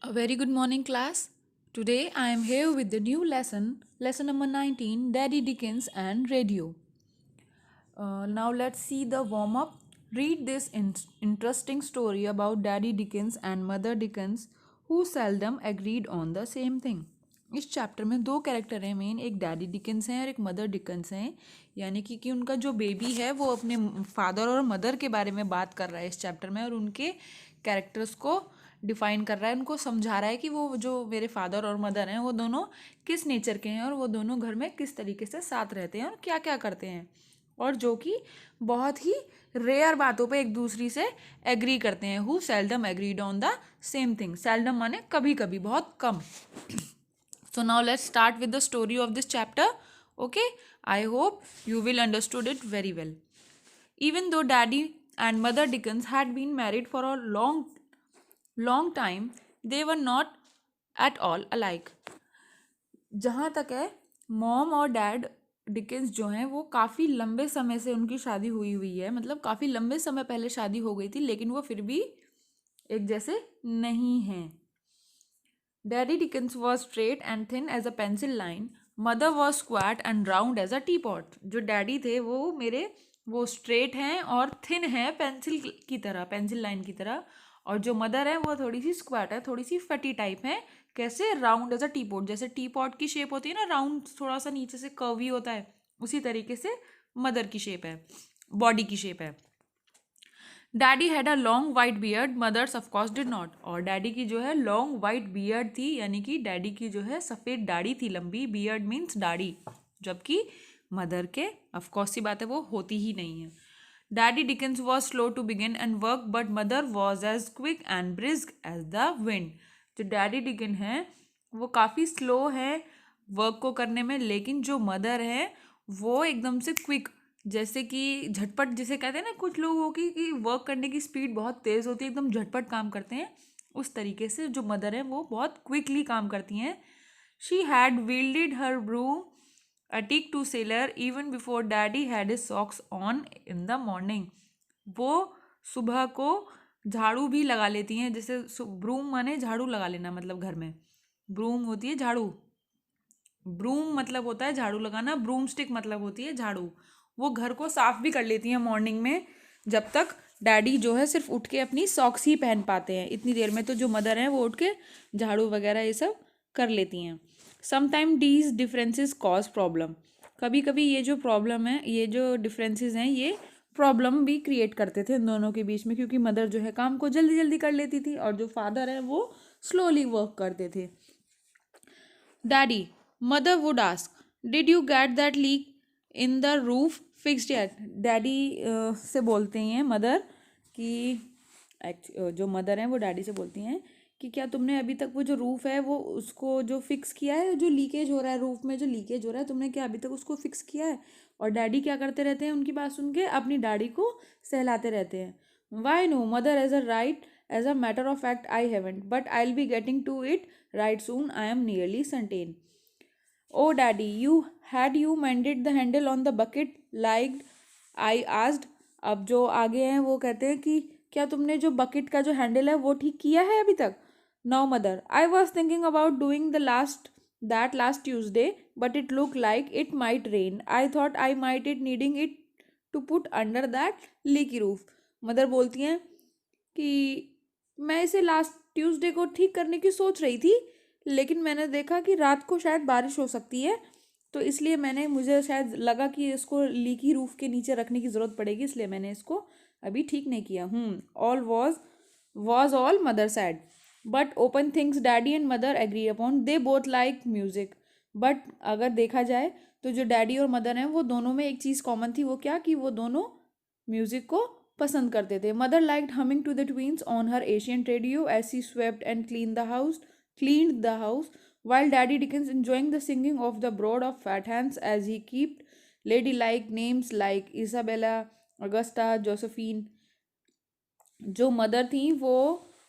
A very good morning, class. Today I am here with the new lesson number 19, Daddy Dickens and Radio. Now let's see the warm up. Read this interesting story about Daddy Dickens and Mother Dickens who seldom agreed on the same thing. इस chapter में दो character हैं main, एक daddy Dickens हैं और एक mother Dickens हैं। यानी कि उनका जो बेबी है वो अपने फादर और मदर के बारे में बात कर रहा है इस चैप्टर में, और उनके कैरेक्टर्स को डिफाइन कर रहा है, उनको समझा रहा है कि वो जो मेरे फादर और मदर हैं वो दोनों किस नेचर के हैं और वो दोनों घर में किस तरीके से साथ रहते हैं और क्या क्या करते हैं, और जो कि बहुत ही रेयर बातों पे एक दूसरी से एग्री करते हैं। Who seldom agreed on the same thing. Seldom माने कभी कभी, बहुत कम। So now let's start with the story of this chapter. Okay, I hope you will understood it very well. Even though Daddy and Mother Dickens had been married for a long time, they were not at all alike. जहाँ तक है, mom और dad Dickens जो हैं वो काफ़ी लंबे समय से उनकी शादी हुई है, मतलब काफ़ी लंबे समय पहले शादी हो गई थी, लेकिन वो फिर भी एक जैसे नहीं हैं। Daddy Dickens was straight and thin as a pencil line. Mother was squat and round as a teapot. जो डैडी थे वो स्ट्रेट हैं और थिन है पेंसिल की तरह, पेंसिल लाइन की तरह, और जो मदर है वो थोड़ी सी स्क्वाट है, थोड़ी सी फटी टाइप है। कैसे? Round as a teapot, जैसे टी पॉट की शेप होती है ना, राउंड थोड़ा सा नीचे से कर्वी होता है, उसी तरीके से मदर की शेप है, बॉडी की शेप है। Daddy had a long white beard, mothers of course did not. और डैडी की जो है लॉन्ग वाइट बियर्ड थी, यानी कि डैडी की जो है सफ़ेद दाढ़ी थी, लंबी। बियर्ड मीन्स दाढ़ी, जबकि मदर के ऑफकोर्स सी बात है वो होती ही नहीं है। Daddy Dickens was slow to begin and work, but mother was as quick and brisk as the wind. जो डैडी डिकन है वो काफ़ी स्लो है वर्क को करने में, लेकिन जो मदर है वो एकदम से क्विक, जैसे कि झटपट, जिसे कहते हैं ना कुछ लोगों की कि वर्क करने की स्पीड बहुत तेज़ होती है, एकदम झटपट काम करते हैं, उस तरीके से जो मदर है वो बहुत क्विकली काम करती हैं। She had wielded her broom a tick to sailor even before daddy had his socks on in the morning. वो सुबह को झाड़ू भी लगा लेती हैं, जैसे ब्रूम माने झाड़ू लगा लेना, मतलब घर में ब्रूम होती है झाड़ू, ब्रूम मतलब होता है झाड़ू लगाना, ब्रूम स्टिक मतलब होती है झाड़ू। वो घर को साफ भी कर लेती हैं मॉर्निंग में, जब तक डैडी जो है सिर्फ उठ के अपनी सॉक्स ही पहन पाते हैं। इतनी देर में तो जो मदर हैं वो उठ के झाड़ू वगैरह ये सब कर लेती हैं। समटाइम डीज डिफरेंसेस कॉज प्रॉब्लम। कभी कभी ये जो प्रॉब्लम है, ये जो डिफरेंसेस हैं, ये प्रॉब्लम भी क्रिएट करते थे इन दोनों के बीच में, क्योंकि मदर जो है काम को जल्दी जल्दी कर लेती थी और जो फादर है वो स्लोली वर्क करते थे। Daddy, mother would ask, did you get that leak in the roof fixed yet. Daddy से बोलते हैं मदर कि जो मदर हैं वो डैडी से बोलती हैं कि क्या तुमने अभी तक वो जो रूफ है वो उसको जो फिक्स किया है, जो लीकेज हो रहा है रूफ में, जो लीकेज हो रहा है, तुमने क्या अभी तक उसको फिक्स किया है। और डैडी क्या करते रहते हैं उनकी बात सुन के, अपनी डैडी को सहलाते रहते हैं। Why no mother as a right, as a matter of fact I haven't, but I will be getting to it right soon, I am nearly certain. Oh daddy, you mended the handle on the bucket like I asked. अब जो आगे हैं वो कहते हैं कि क्या तुमने जो बकेट का जो हैंडल है वो ठीक किया है अभी तक। No mother, I was thinking about doing that last Tuesday, but it look like it might rain, I thought I might it needing it to put under that leaky roof. Mother बोलती हैं कि मैं इसे last Tuesday को ठीक करने की सोच रही थी, लेकिन मैंने देखा कि रात को शायद बारिश हो सकती है, तो इसलिए मुझे शायद लगा कि इसको लीकी रूफ के नीचे रखने की ज़रूरत पड़ेगी, इसलिए मैंने इसको अभी ठीक नहीं किया। All was all mother said, but open things daddy and mother agree upon, they both like music. But अगर देखा जाए तो जो डैडी और मदर हैं वो दोनों में एक चीज़ कॉमन थी, वो क्या कि वो दोनों म्यूजिक को पसंद करते थे। Mother liked humming to the tunes on her Asian radio as she swept and cleaned the house, while Daddy Dickens enjoying the singing of the brood of fat hens as he kept ladylike names like Isabella, Augusta, Josephine। जो mother थी वो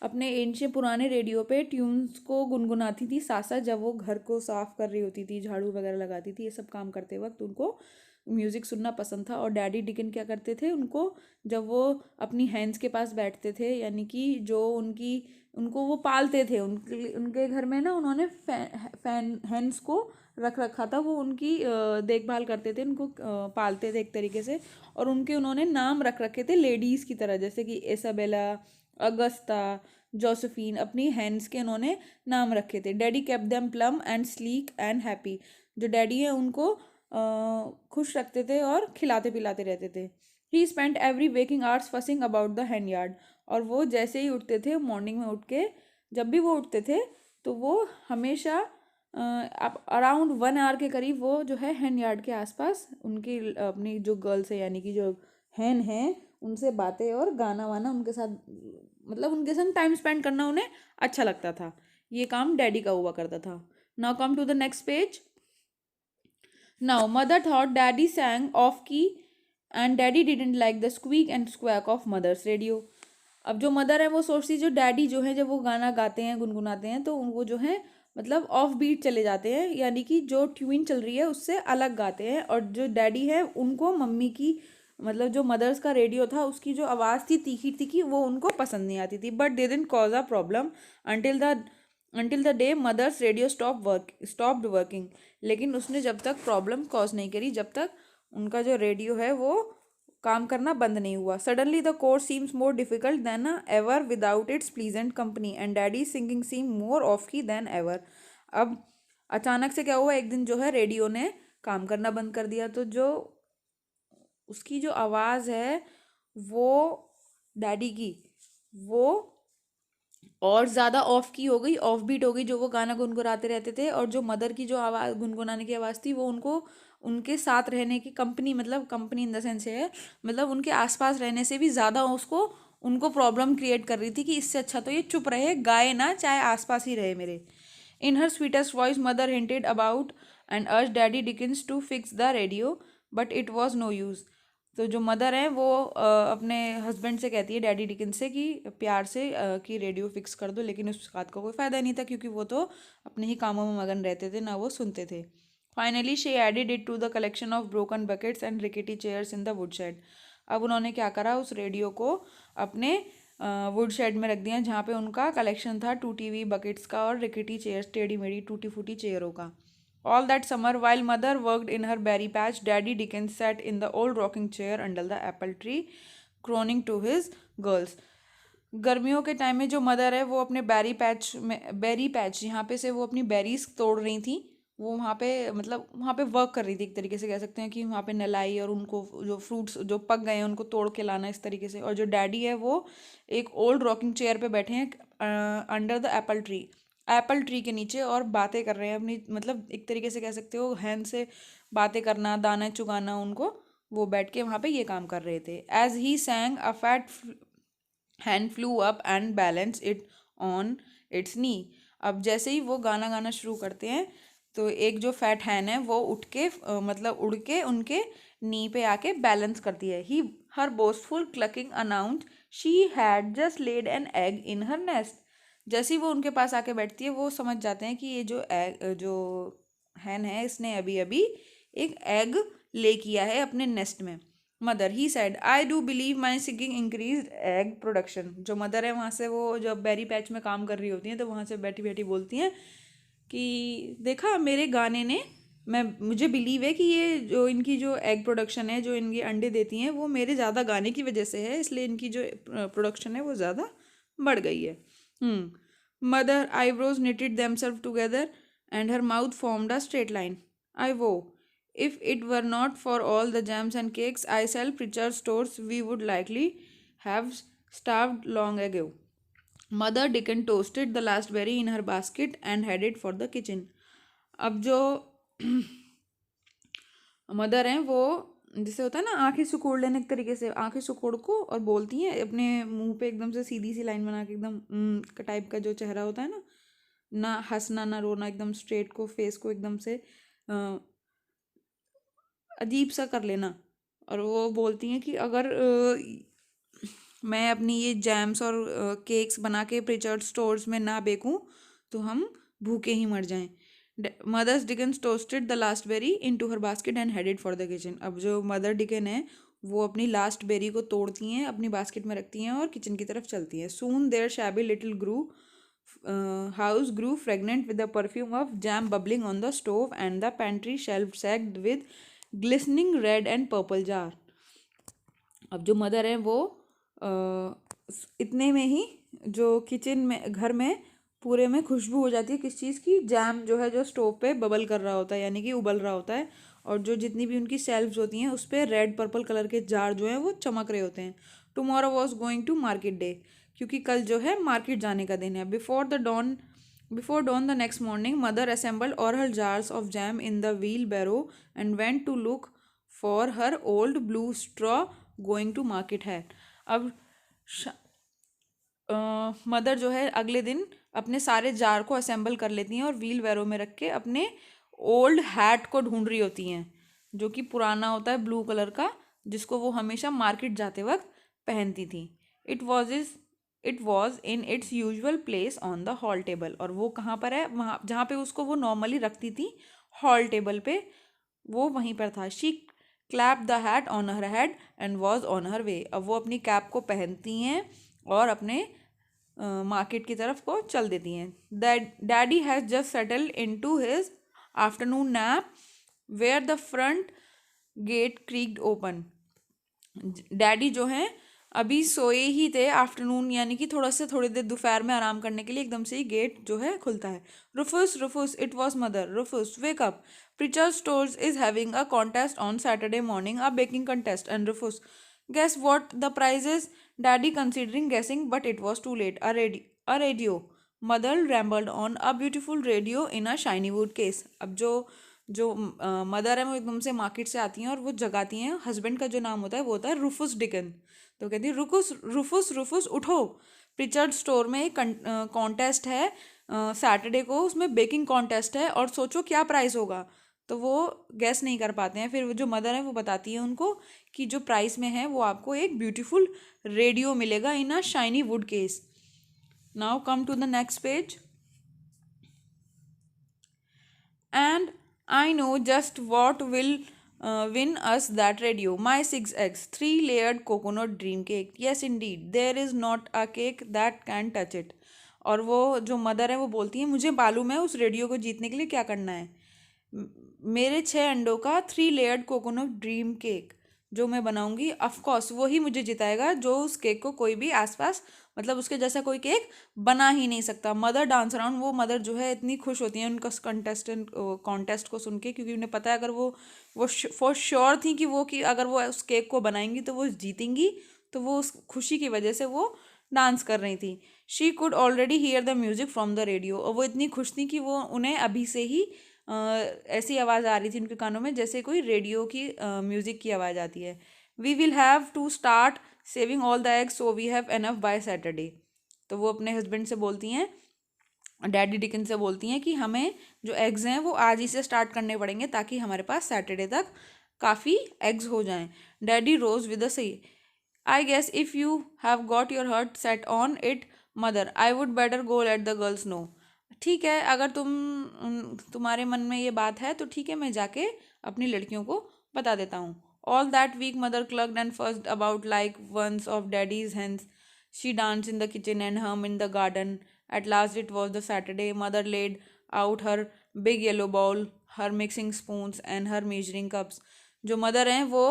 अपने ancient पुराने radio पे tunes को गुनगुनाती थी साथ साथ, जब वो घर को साफ कर रही होती थी, झाड़ू वगैरह लगाती थी, ये सब काम करते वक्त उनको म्यूज़िक सुनना पसंद था। और डैडी डिकन क्या करते थे, उनको जब वो अपनी हैंड्स के पास बैठते थे, यानी कि जो उनको वो पालते थे, उनके घर में ना उन्होंने फैन हैंड्स को रख रखा था, वो उनकी देखभाल करते थे, उनको पालते थे एक तरीके से। और उनके उन्होंने नाम रख रखे थे लेडीज़ की तरह, जैसे कि इसाबेला, अगस्ता, जोसेफिन, अपनी हैंड्स के उन्होंने नाम रखे थे। Daddy kept them plum and sleek and happy. जो डैडी है उनको खुश रखते थे और खिलाते पिलाते रहते थे। ही spent every waking hours fussing about the hand yard. और वो जैसे ही उठते थे मॉर्निंग में उठ के, जब भी वो उठते थे तो वो हमेशा अराउंड 1 आवर के करीब वो जो है हैंड यार्ड के आसपास उनकी अपनी जो गर्ल्स है, यानी कि जो हैन है, उनसे बातें और गाना वाना उनके साथ, मतलब उनके संग टाइम स्पेंड करना उन्हें अच्छा लगता था। ये काम डैडी का हुआ करता था। Now come to the next page. Now mother thought daddy sang off key and daddy didn't like the squeak and squawk of mother's radio. अब जो मदर है वो सोचती, जो डैडी जो है जब वो गाना गाते हैं, गुनगुनाते हैं, तो वो जो है मतलब ऑफ बीट चले जाते हैं, यानी कि जो ट्यून चल रही है उससे अलग गाते हैं। और जो डैडी है उनको मम्मी की, मतलब जो मदर्स का रेडियो था उसकी जो आवाज़ थी तीखी तीखी, वो उनको पसंद नहीं आती थी। But they didn't cause a problem until the day mother's radio stopped working. लेकिन उसने जब तक प्रॉब्लम कॉज नहीं करी, जब तक उनका जो रेडियो है वो काम करना बंद नहीं हुआ। Suddenly the course seems more difficult than ever without its pleasant company and daddy singing seem more off key than ever. अब अचानक से क्या हुआ, एक दिन जो है रेडियो ने काम करना बंद कर दिया, तो जो उसकी जो आवाज़ है वो डैडी की, वो और ज़्यादा ऑफ की हो गई, ऑफ बीट हो गई, जो वो गाना गुनगुनाते रहते थे। और जो मदर की जो आवाज़, गुनगुनाने की आवाज़ थी, वो उनको उनके साथ रहने की कंपनी, मतलब कंपनी इन द सेंस है, मतलब उनके आसपास रहने से भी ज़्यादा उसको उनको प्रॉब्लम क्रिएट कर रही थी, कि इससे अच्छा तो ये चुप रहे, गाए ना, चाहे आसपास ही रहे मेरे। In her sweetest voice mother hinted about and urge daddy Dickens to fix the radio, but it was no use. तो जो मदर है वो अपने हस्बैंड से कहती है, डैडी डिकिंस से, कि प्यार से कि रेडियो फिक्स कर दो, लेकिन उस बात का कोई फ़ायदा नहीं था, क्योंकि वो तो अपने ही कामों में मगन रहते थे, ना वो सुनते थे। Finally she added it to the collection of broken buckets and rickety chairs in the wood shed. अब उन्होंने क्या करा, उस रेडियो को अपने वुड शेड में रख दिया, जहाँ पे उनका कलेक्शन था टूटी हुई बकेट्स का और रिकेटी चेयर्स, टेढ़ी मेढ़ी टूटी फूटी चेयरों का। All that summer, while mother worked in her berry patch, Daddy Dickens sat in the old rocking chair under the apple tree, crooning to his girls. गर्मियों के टाइम में जो मदर है वो अपने बेरी पैच यहाँ पे से वो अपनी बेरीज तोड़ रही थी, वो वहाँ पे मतलब वहाँ पे वर्क कर रही थी, एक तरीके से कह सकते हैं कि वहाँ पे नलाई और उनको जो फ्रूट्स जो पक गए हैं उनको तोड़ के लाना, इस तरीके से। और जो डैडी है वो एक ओल्ड रॉकिंग चेयर पे बैठे हैं अंडर द एप्पल ट्री के नीचे, और बातें कर रहे हैं अपनी, मतलब एक तरीके से कह सकते हो हैंड से बातें करना, दाना चुगाना उनको, वो बैठ के वहाँ पे ये काम कर रहे थे। As he sang a fat hand flew up and balance it on its knee. अब जैसे ही वो गाना गाना शुरू करते हैं, तो एक जो फैट हैन है वो उठ के मतलब उड़ के उनके नी पे आके बैलेंस करती है। He her boastful clucking announce she had just laid an egg in her nest. जैसे ही वो उनके पास आके बैठती है, वो समझ जाते हैं कि ये जो हैन है, इसने अभी अभी एक एग ले किया है अपने नेस्ट में। Mother he said I do believe my singing increase egg production. जो मदर है वहाँ से, वो जब बेरी पैच में काम कर रही होती हैं, तो वहाँ से बैठी बैठी बोलती हैं कि देखा मेरे गाने ने, मुझे बिलीव है कि ये जो इनकी जो एग प्रोडक्शन है, जो इनकी अंडे देती हैं, वो मेरे ज़्यादा गाने की वजह से है, इसलिए इनकी जो प्रोडक्शन है वो ज़्यादा बढ़ गई है। Mother eyebrows knitted themselves together and her mouth formed a straight line. I vow, if it were not for all the jams and cakes I sell Pritchard's stores, we would likely have starved long ago. Mother Dickon toasted the last berry in her basket and headed for the kitchen. अब जो mother हैं वो, जैसे होता है ना आंखें सुकोड़ लेने, एक तरीके से आंखें सुकोड़ को और बोलती हैं अपने मुंह पे एकदम से सीधी सी लाइन बना के, एकदम टाइप का जो चेहरा होता है ना, ना हंसना ना रोना, एकदम स्ट्रेट को फेस को एकदम से अजीब सा कर लेना। और वो बोलती हैं कि अगर मैं अपनी ये जैम्स और केक्स बना के प्रिचर्ड स्टोर्स में ना बेचूं, तो हम भूखे ही मर जाएं। Mothers Dickens toasted the last berry into her basket and headed for the kitchen. अब जो मदर डिकन है वो अपनी लास्ट बेरी को तोड़ती हैं, अपनी बास्केट में रखती हैं और किचन की तरफ चलती हैं। Soon there shabby little house grew fragrant with the perfume of jam bubbling on the stove and the pantry shelf sagged with glistening red and purple jar। अब जो मदर है वो इतने में ही जो किचन में घर में पूरे में खुशबू हो जाती है किस चीज़ की, जैम जो है जो स्टोव पे बबल कर रहा होता है यानी कि उबल रहा होता है, और जो जितनी भी उनकी शेल्फ्स होती हैं उस पर रेड पर्पल कलर के जार जो हैं वो चमक रहे होते हैं। Tomorrow was going to market day, क्योंकि कल जो है मार्केट जाने का दिन है। Before dawn the next morning mother assembled all her jars of jam in the wheelbarrow and went to look for her old blue straw going to market है। अब मदर जो है अगले दिन अपने सारे जार को असेंबल कर लेती हैं और व्हील बैरो में रख के अपने ओल्ड हैट को ढूंढ रही होती हैं, जो कि पुराना होता है ब्लू कलर का, जिसको वो हमेशा मार्केट जाते वक्त पहनती थी। It was in its usual place on the hall table, और वो कहाँ पर है, वहाँ जहाँ पे उसको वो नॉर्मली रखती थी हॉल टेबल पे, वो वहीं पर था। She clap the hat on her head and was on her way. अब वो अपनी कैप को पहनती हैं और अपने मार्केट की तरफ को चल देती हैं। Daddy has just settled in to his afternoon nap where the front gate creaked open. Daddy जो हैं अभी सोए ही थे आफ्टरनून, यानी कि थोड़ी देर दोपहर में आराम करने के लिए एकदम से ही गेट जो है खुलता है। Rufus Rufus, it was mother. Rufus wake up, preacher stores is having a contest on Saturday morning, a baking contest. And Rufus, guess what the prize is? Daddy considering guessing, but it was too late. A radio. Mother rambled on, a beautiful radio in a shiny wood case। अब जो mother है वो एकदम से market से आती हैं और वो जगाती हैं हस्बैंड का जो नाम होता है वो होता है रुफुस डिकन। तो कहती है रुकुस रुफुस रुफुस उठो, प्रिचर्ड स्टोर में एक कॉन्टेस्ट है सैटरडे को, उसमें बेकिंग कॉन्टेस्ट है और सोचो क्या प्राइस होगा। तो वो गैस नहीं कर पाते हैं। फिर वो जो मदर है वो बताती है उनको कि जो प्राइस में है वो आपको एक ब्यूटीफुल रेडियो मिलेगा in a shiny wood case. Now come to the next page. And I know just what will win us that radio. My 6 eggs, 3 layered coconut dream cake. Yes, indeed, there is not a cake that can touch it। और वो जो mother है वो बोलती है मुझे मालूम है उस रेडियो को जीतने के लिए क्या करना है। मेरे 6 अंडों का 3 लेयर्ड कोकोनट ड्रीम केक जो मैं बनाऊंगी, ऑफकोर्स वही मुझे जिताएगा, जो उस केक को कोई भी आसपास मतलब उसके जैसा कोई केक बना ही नहीं सकता। मदर डांस अराउंड, वो मदर जो है इतनी खुश होती हैं उनका कॉन्टेस्ट को सुन के, क्योंकि उन्हें पता है अगर वो फॉर श्योर थी कि अगर वो उस केक को बनाएंगी तो वो जीतेंगी, तो वो उस खुशी की वजह से वो डांस कर रही थी। She could already here the music from the radio, और वो इतनी खुश थी कि वो उन्हें अभी से ही ऐसी आवाज़ आ रही थी उनके कानों में जैसे कोई रेडियो की म्यूज़िक की आवाज़ आती है। We will have to start saving all the eggs so we have enough by Saturday. तो वो अपने हस्बैंड से बोलती हैं, डैडी डिकन से बोलती हैं कि हमें जो एग्स हैं वो आज ही से स्टार्ट करने पड़ेंगे ताकि हमारे पास सैटरडे तक काफ़ी एग्स हो जाएं। Daddy rose with a sigh, I guess if you have got your heart set on it mother, I would better go let the girls know. ठीक है, अगर तुम्हारे मन में ये बात है तो ठीक है, मैं जाके अपनी लड़कियों को बता देता हूँ। All that week mother clucked and first about like ones of daddy's hands. She dance in the kitchen and hum in the garden. At last it was the Saturday. Mother laid out her big yellow bowl, her mixing spoons and her measuring cups. जो mother हैं वो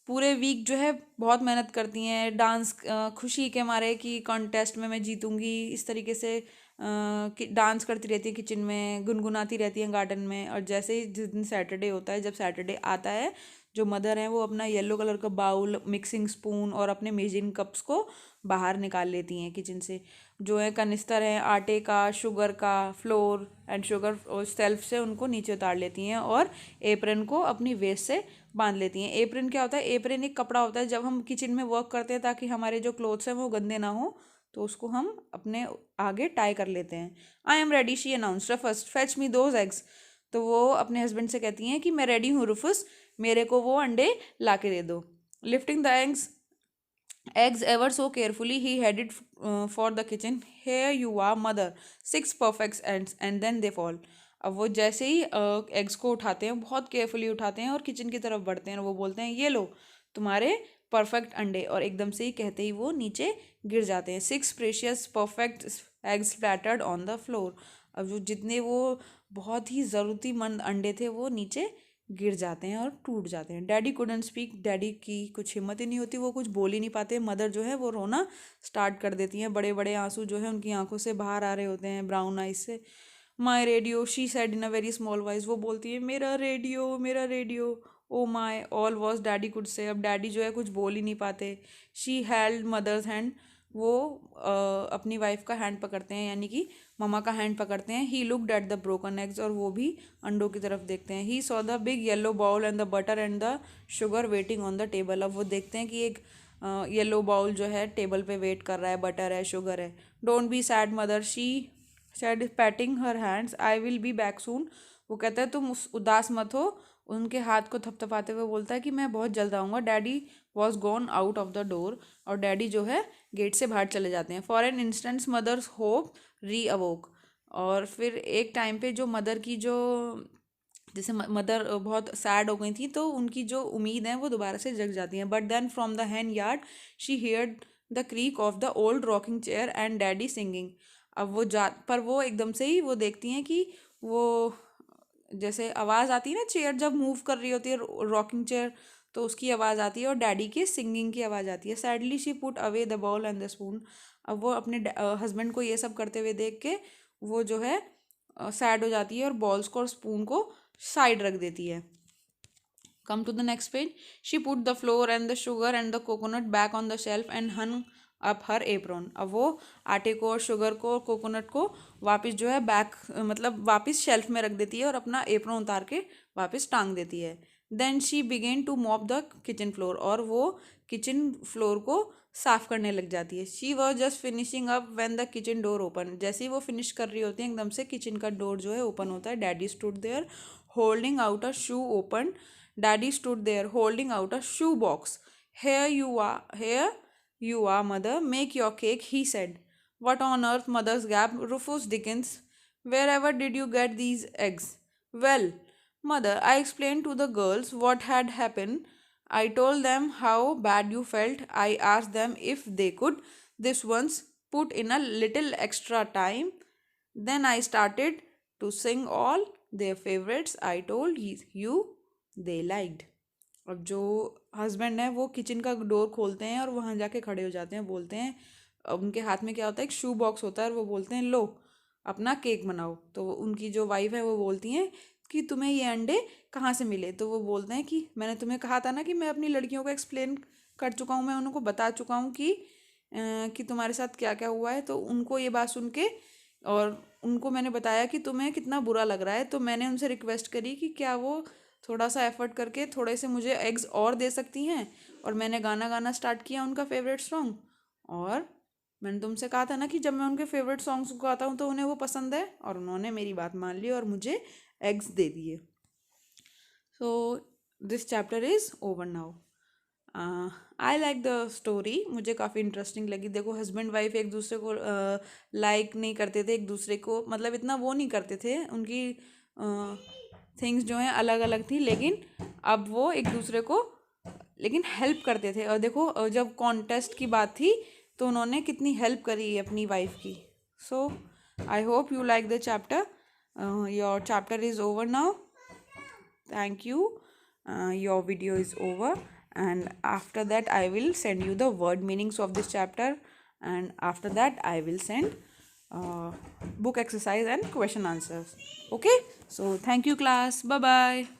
पूरे week जो है बहुत मेहनत करती हैं डांस, खुशी के मारे कि कॉन्टेस्ट में मैं जीतूंगी, इस तरीके से डांस करती रहती है किचन में, गुनगुनाती रहती हैं गार्डन में। और जैसे ही जिस दिन सैटरडे होता है, जब सैटरडे आता है, जो मदर हैं वो अपना येलो कलर का बाउल, मिक्सिंग स्पून और अपने मेजरिंग कप्स को बाहर निकाल लेती हैं किचन से। जो है कनिस्तर हैं आटे का, शुगर का, फ्लोर एंड शुगर, और सेल्फ से उनको नीचे उतार लेती हैं और एप्रन को अपनी वेस्ट से बांध लेती हैं। एप्रन क्या होता है? एप्रन एक कपड़ा होता है जब हम किचन में वर्क करते हैं ताकि हमारे जो क्लोथ्स हैं वो गंदे ना हो, तो उसको हम अपने आगे टाई कर लेते हैं। I am ready, she announced, first fetch me those eggs. तो वो अपने हस्बैंड से कहती हैं कि मैं रेडी हूँ रुफुस, मेरे को वो अंडे ला के दे दो। Lifting the eggs ever so carefully, he headed for the kitchen. Here you are, mother. 6 perfect ends, and then they fall. अब वो जैसे ही एग्स को उठाते हैं, बहुत केयरफुली उठाते हैं और किचन की तरफ बढ़ते हैं और वो बोलते हैं ये लो तुम्हारे परफेक्ट अंडे, और एकदम से ही कहते ही वो नीचे गिर जाते हैं। 6 precious perfect eggs splattered on the floor. अब जो जितने वो बहुत ही ज़रूरतमंद अंडे थे वो नीचे गिर जाते हैं और टूट जाते हैं। डैडी कुडंट स्पीक, डैडी की कुछ हिम्मत ही नहीं होती, वो कुछ बोल ही नहीं पाते। मदर जो है वो रोना स्टार्ट कर देती हैं, बड़े बड़े आंसू जो है उनकी आंखों से बाहर आ रहे होते हैं, ब्राउन आइज से। My radio, she said in a very small voice, वो बोलती है मेरा रेडियो, मेरा radio. Oh my all was daddy could say, अब डैडी जो है कुछ बोल ही नहीं पाते। शी हेल्ड मदर्स हैंड, वो अपनी वाइफ का हैंड पकड़ते हैं, यानी कि ममा का हैंड पकड़ते हैं। He looked at the broken eggs, और वो भी अंडों की तरफ देखते हैं। He saw the big yellow bowl and the butter and the sugar waiting on the table. अब वो देखते हैं कि एक येलो बाउल जो है टेबल पे वेट कर रहा है, बटर है, शुगर है। Don't be sad mother, she said patting her hands, I will be back soon. वो कहता है तुम उदास मत हो, उनके हाथ को थपथपाते हुए बोलता है कि मैं बहुत जल्द आऊँगा। Daddy was gone out of the door, और डैडी जो है गेट से बाहर चले जाते हैं। For an instants mother's hope reawoke, और फिर एक टाइम पे जो मदर की जो जैसे मदर बहुत सैड हो गई थी तो उनकी जो उम्मीद है वो दोबारा से जग जाती हैं। But then from the hen yard she heard the creak of the old rocking chair and daddy singing. अब वो जा पर वो एकदम से ही वो देखती हैं कि वो जैसे आवाज़ आती है ना, चेयर जब मूव कर रही होती है, रॉकिंग चेयर, तो उसकी आवाज़ आती है और डैडी की सिंगिंग की आवाज़ आती है। Sadly she put away the bowl and the spoon. अब वो अपने हस्बैंड को ये सब करते हुए देख के वो जो है सैड हो जाती है और बॉल्स को और स्पून को साइड रख देती है। Come to the next page. She put the flour and the sugar and the coconut back on the shelf and hung up her apron. अब वो आटे को और शुगर को और कोकोनट को वापस जो है बैक मतलब वापस शेल्फ में रख देती है और अपना एप्रोन उतार के वापस टांग देती है। Then she began to mop the kitchen floor, और वो किचन फ्लोर को साफ करने लग जाती है। She was just finishing up when the kitchen door open, जैसे ही वो फिनिश कर रही होती है एकदम से किचन का डोर जो है ओपन होता है। Daddy stood there holding out a shoe open, Daddy stood there holding out a shoe box. Here you are, mother. Make your cake, he said. What on earth, mother's gasped. Rufus Dickens, wherever did you get these eggs? Well, mother, I explained to the girls what had happened. I told them how bad you felt. I asked them if they could this once put in a little extra time. Then I started to sing all their favorites. I told you they liked. अब जो husband है वो kitchen का door खोलते हैं और वहाँ जाके खड़े हो जाते हैं, बोलते हैं, अब उनके हाथ में क्या होता है, एक शू बॉक्स होता है, और वो बोलते हैं लो अपना केक बनाओ। तो उनकी जो वाइफ है वो बोलती हैं कि तुम्हें ये अंडे कहाँ से मिले? तो वो बोलते हैं कि मैंने तुम्हें कहा था ना कि मैं अपनी लड़कियों को एक्सप्लेन कर चुका हूँ, मैं उनको बता चुका हूँ कि तुम्हारे साथ क्या क्या हुआ है। तो उनको ये बात सुन के और उनको मैंने बताया कि तुम्हें कितना बुरा लग रहा है, तो मैंने उनसे रिक्वेस्ट करी कि क्या वो थोड़ा सा एफर्ट करके थोड़े से मुझे एग्स और दे सकती हैं। और मैंने गाना गाना स्टार्ट किया उनका फेवरेट सॉन्ग, और मैंने तुमसे कहा था ना कि जब मैं उनके फेवरेट सॉन्ग्स गाता हूँ तो उन्हें वो पसंद है, और उन्होंने मेरी बात मान ली और मुझे एग्स दे दिए। So this chapter is over now. I like the story, मुझे काफ़ी इंटरेस्टिंग लगी। देखो हस्बैंड वाइफ एक दूसरे को लाइक नहीं करते थे, एक दूसरे को मतलब इतना वो नहीं करते थे, उनकी थिंग्स जो हैं अलग अलग थी, लेकिन अब वो एक दूसरे को लेकिन हेल्प करते थे। और देखो जब कॉन्टेस्ट की बात थी तो उन्होंने कितनी हेल्प करी अपनी वाइफ की। So I hope you like the chapter. Your chapter is over now. Thank you. Your video is over, and after that I will send you the word meanings of this chapter, and after that I will send book exercise and question answers. Okay, so thank you class, bye bye.